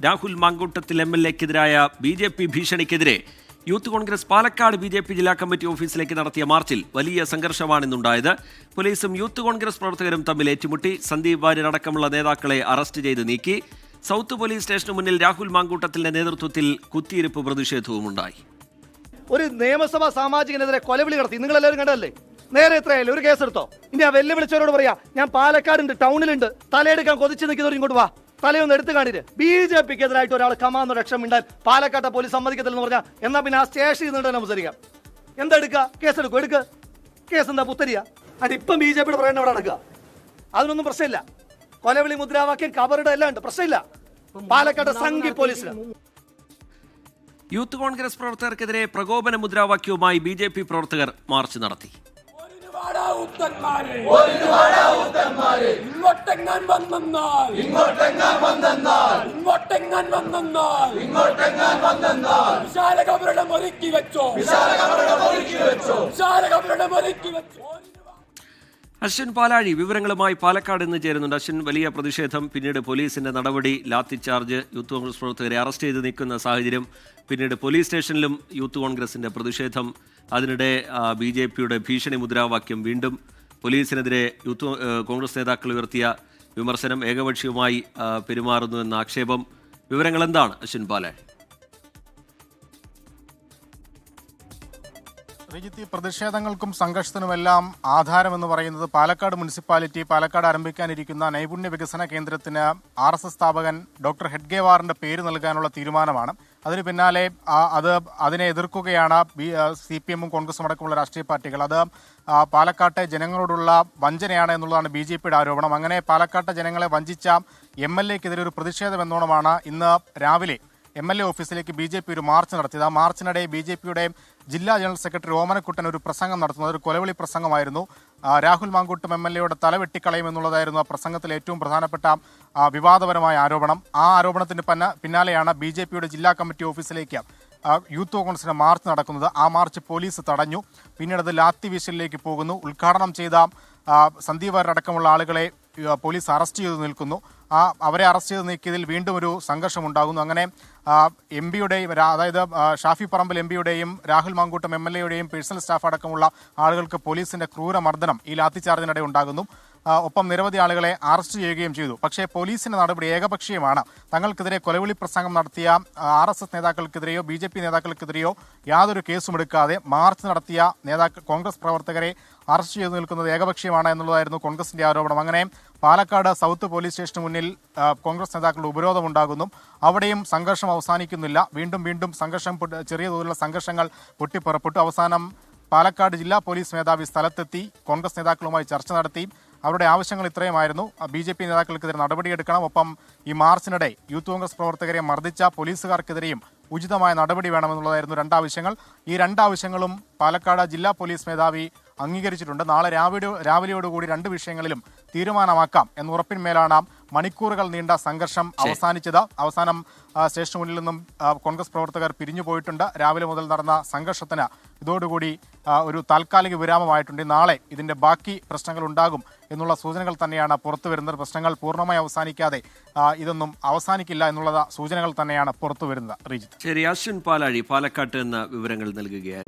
രാഹുൽ മാങ്കൂട്ടത്തിൽ MLA-ക്കെതിരായ BJP ഭീഷണിക്കെതിരെ Youth Congress Palakkad BJP ജില്ലാ കമ്മിറ്റി ഓഫീസിലേക്ക് നടത്തിയ മാർച്ചിൽ വലിയ സംഘർഷമാണിന്നുണ്ടായത്. പോലീസും യൂത്ത് കോൺഗ്രസ് പ്രവർത്തകരും തമ്മിൽ ഏറ്റുമുട്ടി. സന്ദീപ് വാര്യർ അടക്കമുള്ള നേതാക്കളെ അറസ്റ്റ് ചെയ്ത് നീക്കി. സൗത്ത് പോലീസ് സ്റ്റേഷന് മുന്നിൽ രാഹുൽ മാങ്കൂട്ടത്തിന്റെ നേതൃത്വത്തിൽ കുത്തിയിരിപ്പ് പ്രതിഷേധവുമുണ്ടായി. ഒരു നിയമസഭാ സാമാജികനെതിരെ കൊലവിളി നടത്തി. നിങ്ങളെല്ലാവരും കണ്ടല്ലേ? നേരെ എത്രയായാലും ഒരു കേസെടുത്തോ. ഇനി ആ വെല്ലുവിളിച്ചവരോട് പറയാ, ഞാൻ പാലക്കാടുണ്ട്, ടൗണിലുണ്ട്, തലയെടുക്കാൻ കൊതിച്ച് നിൽക്കുന്നവർ ഇങ്ങോട്ട് വാ, തലയൊന്ന് എടുത്തു കാണിര്. BJPക്കെതിരായിട്ട് ഒരാൾ കമാന്ന് രക്ഷം ഉണ്ടാൽ പാലക്കാട്ടെ പോലീസ് സമ്മതിക്കത്തില്ലെന്ന് പറഞ്ഞാൽ എന്നാ പിന്നെ ആ സ്റ്റേഷനിൽ നിന്നിട്ട് സംസാരിക്കാം. എന്താ എടുക്കുക? കേസെടുക്കും. എടുക്കുക. കേസ് എന്താ പുത്തരിയ? അത് ഇപ്പം BJPയുടെ പറയുന്നത് അവിടെ നടക്കുക. അതിനൊന്നും പ്രശ്നമില്ല. കൊലവിളി, മുദ്രാവാക്യം, കബറുടെ എല്ലാം ഉണ്ട്, പ്രശ്നമില്ല. പാലക്കാട് സംഘി പോലീസിന്. യൂത്ത് കോൺഗ്രസ് പ്രവർത്തകർക്കെതിരെ പ്രകോപന മുദ്രാവാക്യവുമായി BJP പ്രവർത്തകർ മാർച്ച് നടത്തി. അശ്വിൻ പാലാഴി വിവരങ്ങളുമായി പാലക്കാട് നിന്ന് ചേരുന്നുണ്ട്. അശ്വിൻ, വലിയ പ്രതിഷേധം, പിന്നീട് പോലീസിന്റെ നടപടി, ലാത്തി ചാർജ്, യൂത്ത് കോൺഗ്രസ് പ്രവർത്തകരെ അറസ്റ്റ് ചെയ്ത് നീക്കുന്ന സാഹചര്യം, പിന്നീട് പോലീസ് സ്റ്റേഷനിലും യൂത്ത് കോൺഗ്രസിന്റെ പ്രതിഷേധം, അതിനിടെ BJPയുടെ ഭീഷണി മുദ്രാവാക്യം, വീണ്ടും പോലീസിനെതിരെ കോൺഗ്രസ് നേതാക്കൾ ഉയർത്തിയ വിമർശനം, ഏകപക്ഷീയമായി പെരുമാറുന്നുവെന്ന ആക്ഷേപം. വിവരങ്ങൾ എന്താണ് അശ്വിൻ പാലാഴി? രജിത്ത്, പ്രതിഷേധങ്ങൾക്കും സംഘർഷത്തിനുമെല്ലാം ആധാരമെന്ന് പറയുന്നത് പാലക്കാട് മുനിസിപ്പാലിറ്റി പാലക്കാട് ആരംഭിക്കാനിരിക്കുന്ന നൈപുണ്യ വികസന കേന്ദ്രത്തിന് RSS സ്ഥാപകൻ ഡോക്ടർ ഹെഡ്ഗേവാറിന്റെ പേര് നൽകാനുള്ള തീരുമാനമാണ്. അതിന് പിന്നാലെ അതിനെ എതിർക്കുകയാണ് CPM-ഉം കോൺഗ്രസും അടക്കമുള്ള രാഷ്ട്രീയ പാർട്ടികൾ. അത് പാലക്കാട്ടെ ജനങ്ങളോടുള്ള വഞ്ചനയാണ് എന്നുള്ളതാണ് BJPയുടെ ആരോപണം. അങ്ങനെ പാലക്കാട്ടെ ജനങ്ങളെ വഞ്ചിച്ച MLA-ക്കെതിരെ ഒരു പ്രതിഷേധം എന്നോണമാണ് ഇന്ന് രാവിലെ MLA ഓഫീസിലേക്ക് BJP ഒരു മാർച്ച് നടത്തിയത്. ആ മാർച്ചിനിടെ BJPയുടെ ജില്ലാ ജനറൽ സെക്രട്ടറി ഓമനക്കുട്ടൻ ഒരു പ്രസംഗം നടത്തുന്നത് ഒരു കൊലവിളി പ്രസംഗമായിരുന്നു. രാഹുൽ മാങ്കൂട്ടം MLA-യുടെ തല വെട്ടിക്കളയുമെന്നുള്ളതായിരുന്നു ആ പ്രസംഗത്തിലെ ഏറ്റവും പ്രധാനപ്പെട്ട വിവാദപരമായ ആരോപണം. ആ ആരോപണത്തിന് പിന്നാലെയാണ് BJPയുടെ ജില്ലാ കമ്മിറ്റി ഓഫീസിലേക്ക് യൂത്ത് കോൺഗ്രസിന്റെ മാർച്ച് നടക്കുന്നത്. ആ മാർച്ച് പോലീസ് തടഞ്ഞു. പിന്നീട് അത് ലാത്തി വീശലിലേക്ക് പോകുന്നു. ഉദ്ഘാടനം ചെയ്ത സന്ദീപ് വാര്യർ അടക്കമുള്ള ആളുകളെ പോലീസ് അറസ്റ്റ് ചെയ്ത് നിൽക്കുന്നു. അവരെ അറസ്റ്റ് ചെയ്ത് നീക്കിയതിൽ വീണ്ടും ഒരു സംഘർഷം ഉണ്ടാകുന്നു. അങ്ങനെ MPയുടെയും അതായത് ഷാഫി പറമ്പിൽ MPയുടെയും രാഹുൽ മാങ്കൂട്ടം MLA-യുടെയും പേഴ്സണൽ സ്റ്റാഫ് അടക്കമുള്ള ആളുകൾക്ക് പോലീസിന്റെ ക്രൂരമർദ്ദനം ഈ ലാത്തിചാർജിനിടെ ഉണ്ടാകുന്നു. ഒപ്പം നിരവധി ആളുകളെ അറസ്റ്റ് ചെയ്യുകയും ചെയ്തു. പക്ഷേ പോലീസിന്റെ നടപടി ഏകപക്ഷീയമാണ്. തങ്ങൾക്കെതിരെ കൊലവിളി പ്രസംഗം നടത്തിയ RSS നേതാക്കൾക്കെതിരെയോ BJP നേതാക്കൾക്കെതിരെയോ യാതൊരു കേസും എടുക്കാതെ മാർച്ച് നടത്തിയ കോൺഗ്രസ് പ്രവർത്തകരെ അറസ്റ്റ് ചെയ്തു നിൽക്കുന്നത് ഏകപക്ഷീയമാണ് എന്നുള്ളതായിരുന്നു കോൺഗ്രസിന്റെ ആരോപണം. അങ്ങനെ പാലക്കാട് സൗത്ത് പോലീസ് സ്റ്റേഷന് മുന്നിൽ കോൺഗ്രസ് നേതാക്കളുടെ ഉപരോധമുണ്ടാകുന്നു. അവിടെയും സംഘർഷം അവസാനിക്കുന്നില്ല. വീണ്ടും സംഘർഷം, ചെറിയ തോതിലുള്ള സംഘർഷങ്ങൾ പൊട്ടിപ്പുറപ്പെട്ടു. അവസാനം പാലക്കാട് ജില്ലാ പോലീസ് മേധാവി സ്ഥലത്തെത്തി കോൺഗ്രസ് നേതാക്കളുമായി ചർച്ച നടത്തി. അവരുടെ ആവശ്യങ്ങൾ ഇത്രയുമായിരുന്നു: BJP നേതാക്കൾക്കെതിരെ നടപടിയെടുക്കണം, ഒപ്പം ഈ മാർച്ചിനിടെ യൂത്ത് കോൺഗ്രസ് പ്രവർത്തകരെ മർദ്ദിച്ച പോലീസുകാർക്കെതിരെയും ഉചിതമായ നടപടി വേണമെന്നുള്ളതായിരുന്നു രണ്ടാവശ്യങ്ങൾ. ഈ രണ്ടാവശ്യങ്ങളും പാലക്കാട് ജില്ലാ പോലീസ് മേധാവി അംഗീകരിച്ചിട്ടുണ്ട്. നാളെ രാവിലെയോടുകൂടി രണ്ട് വിഷയങ്ങളിലും തീരുമാനമാക്കാം എന്ന ഉറപ്പിന്മേലാണ് മണിക്കൂറുകൾ നീണ്ട സംഘർഷം അവസാനിച്ചത്. അവസാനം സ്റ്റേഷന് മുന്നിൽ നിന്നും കോൺഗ്രസ് പ്രവർത്തകർ പിരിഞ്ഞു പോയിട്ടുണ്ട്. രാവിലെ മുതൽ നടന്ന സംഘർഷത്തിന് ഇതോടുകൂടി ഒരു താൽക്കാലിക വിരാമമായിട്ടുണ്ട്. നാളെ ഇതിന്റെ ബാക്കി പ്രശ്നങ്ങൾ ഉണ്ടാകും എന്നുള്ള സൂചനകൾ തന്നെയാണ് പുറത്തു വരുന്നത്. പ്രശ്നങ്ങൾ പൂർണ്ണമായി അവസാനിക്കാതെ ഇതൊന്നും അവസാനിക്കില്ല എന്നുള്ള സൂചനകൾ തന്നെയാണ് പുറത്തു വരുന്നത്. ശരി, അശ്വിൻ പാലാഴി പാലക്കാട്ട് നിന്ന് വിവരങ്ങൾ നൽകുകയായി.